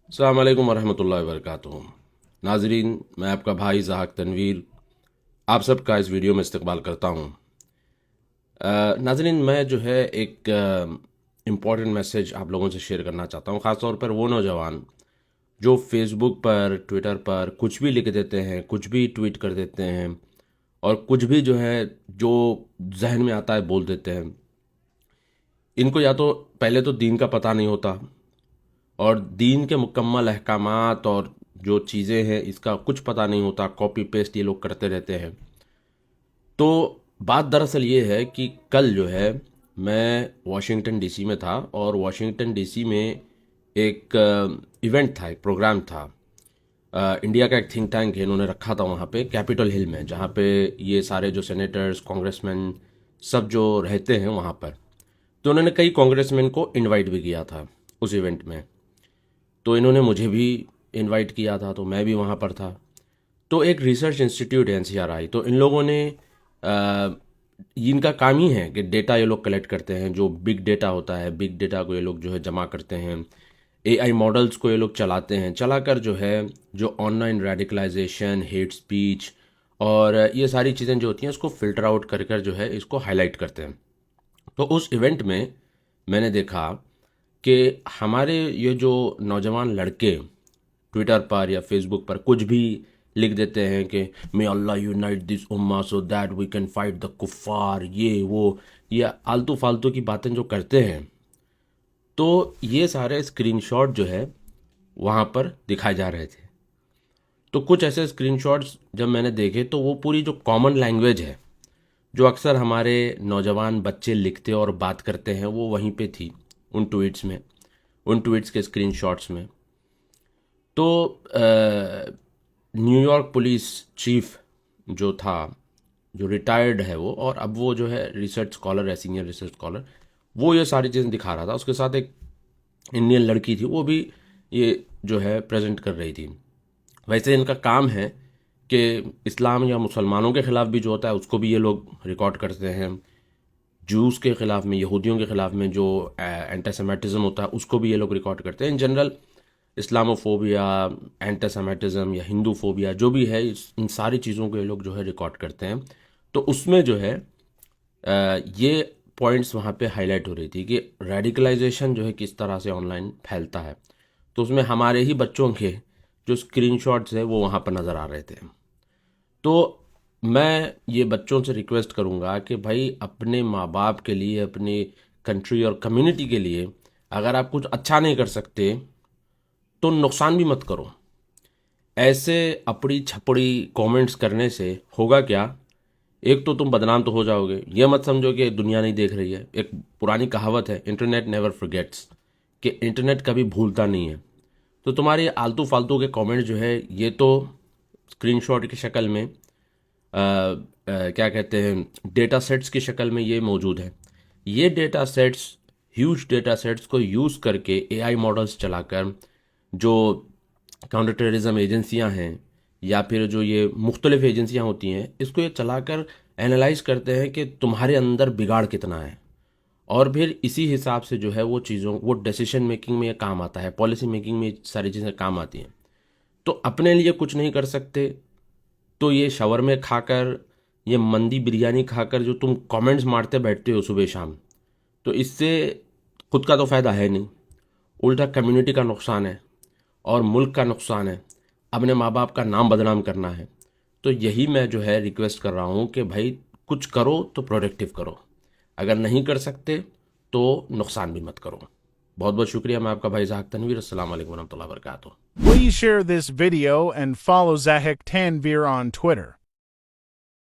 अस्सलाम वालेकुम वरहमतुल्लाहि वबरकातुहू। नाजरीन, मैं आपका भाई ज़हाक तनवीर आप सबका इस वीडियो में इस्तकबाल करता हूँ। नाजरीन, मैं जो है एक इम्पॉर्टेंट मैसेज आप लोगों से शेयर करना चाहता हूँ, ख़ास तौर पर वो नौजवान जो फेसबुक पर, ट्विटर पर कुछ भी लिख देते हैं, कुछ भी ट्वीट कर देते हैं और कुछ भी जो है जो जहन में आता है बोल देते हैं। इनको या तो पहले तो दीन का पता नहीं होता और दीन के मुकम्मल अहकामात और जो चीज़ें हैं इसका कुछ पता नहीं होता, कॉपी पेस्ट ये लोग करते रहते हैं। तो बात दरअसल ये है कि कल जो है मैं वाशिंगटन डीसी में था और वाशिंगटन डीसी में एक इवेंट था, एक प्रोग्राम था। इंडिया का एक थिंक टैंक है, इन्होंने रखा था वहाँ पे कैपिटल हिल में, जहाँ पे ये सारे जो सेनेटर्स, कांग्रेसमैन सब जो रहते हैं वहाँ पर। तो उन्होंने कई कांग्रेसमैन को इनवाइट भी किया था उस इवेंट में। तो इन्होंने मुझे भी इनवाइट किया था, तो मैं भी वहाँ पर था। तो एक रिसर्च इंस्टीट्यूट है एनसीआरआई, तो इन लोगों ने इनका काम ही है कि डेटा ये लोग कलेक्ट करते हैं, जो बिग डेटा होता है, बिग डेटा को ये लोग जो है जमा करते हैं। एआई मॉडल्स को ये लोग चलाते हैं, चलाकर जो है जो ऑनलाइन रेडिकलाइजेशन, हेट स्पीच और ये सारी चीज़ें जो होती हैं उसको फ़िल्टर आउट कर कर जो है इसको हाईलाइट करते हैं। तो उस इवेंट में मैंने देखा कि हमारे ये जो नौजवान लड़के ट्विटर पर या फेसबुक पर कुछ भी लिख देते हैं कि मे अल्लाह यूनाइट दिस उम्मा so that we can fight the कुफ़ार, ये वो, ये आलतू फालतू की बातें जो करते हैं। तो ये सारे स्क्रीनशॉट जो है वहाँ पर दिखाए जा रहे थे। तो कुछ ऐसे स्क्रीनशॉट्स जब मैंने देखे तो वो पूरी जो कॉमन लैंग्वेज है जो अक्सर हमारे नौजवान बच्चे लिखते और बात करते हैं वो वहीं पे थी उन ट्वीट्स में, उन ट्वीट्स के स्क्रीनशॉट्स में। तो न्यूयॉर्क पुलिस चीफ जो था, जो रिटायर्ड है वो, और अब वो जो है रिसर्च स्कॉलर है, सीनियर रिसर्च स्कॉलर, वो ये सारी चीज़ें दिखा रहा था। उसके साथ एक इंडियन लड़की थी, वो भी ये जो है प्रेजेंट कर रही थी। वैसे इनका काम है कि इस्लाम या मुसलमानों के ख़िलाफ़ भी जो होता है उसको भी ये लोग रिकॉर्ड करते हैं। जूस के ख़िलाफ़ में, यहूदियों के ख़िलाफ़ में जो एंटीसेमिटिज़म होता है उसको भी ये लोग रिकॉर्ड करते हैं। इन जनरल इस्लामोफोबिया, एंटीसेमिटिज़म या हिंदू फोबिया जो भी है, इन सारी चीज़ों को ये लोग जो है रिकॉर्ड करते हैं। तो उसमें जो है ये पॉइंट्स वहाँ पे हाईलाइट हो रही थी कि रेडिकलाइजेशन जो है किस तरह से ऑनलाइन फैलता है। तो उसमें हमारे ही बच्चों के जो स्क्रीनशॉट्स है वो वहाँ पर नज़र आ रहे थे। तो मैं ये बच्चों से रिक्वेस्ट करूँगा कि भाई अपने माँ बाप के लिए, अपनी कंट्री और कम्युनिटी के लिए अगर आप कुछ अच्छा नहीं कर सकते तो नुकसान भी मत करो। ऐसे अपड़ी छपड़ी कमेंट्स करने से होगा क्या? एक तो तुम बदनाम तो हो जाओगे, ये मत समझो कि दुनिया नहीं देख रही है। एक पुरानी कहावत है, इंटरनेट नेवर फॉरगेट्स, कि इंटरनेट कभी भूलता नहीं है। तो तुम्हारे आलतू फालतू के कमेंट जो है ये तो स्क्रीनशॉट की शक्ल में क्या कहते हैं, डेटा सेट्स की शक्ल में ये मौजूद है। ये data sets, huge data sets को यूज़ करके एआई मॉडल्स चलाकर जो काउंटर टेररिज्म एजेंसियां हैं या फिर जो ये मुख्तलिफ एजेंसियां होती हैं, इसको ये चलाकर एनालाइज करते हैं कि तुम्हारे अंदर बिगाड़ कितना है, और फिर इसी हिसाब से जो है वो चीज़ों, वो डिसीजन मेकिंग में ये काम आता है, पॉलिसी मेकिंग में ये सारी चीज़ें काम आती हैं। तो अपने लिए कुछ नहीं कर सकते तो ये शवरमे खाकर, ये मंदी बिरयानी खाकर जो तुम कमेंट्स मारते बैठते हो सुबह शाम, तो इससे खुद का तो फ़ायदा है नहीं, उल्टा कम्युनिटी का नुकसान है और मुल्क का नुकसान है। अपने माँ बाप का नाम बदनाम करना है। तो यही मैं जो है रिक्वेस्ट कर रहा हूँ कि भाई कुछ करो तो प्रोडक्टिव करो, अगर नहीं कर सकते तो नुकसान भी मत करो। बहुत बहुत शुक्रिया। मैं आपका भाई ज़हाक तनवीर। अस्सलाम वालेकुम वरहमतुल्लाहि वबरकातुहू। Please share this video and follow Zahik Tanvir on Twitter.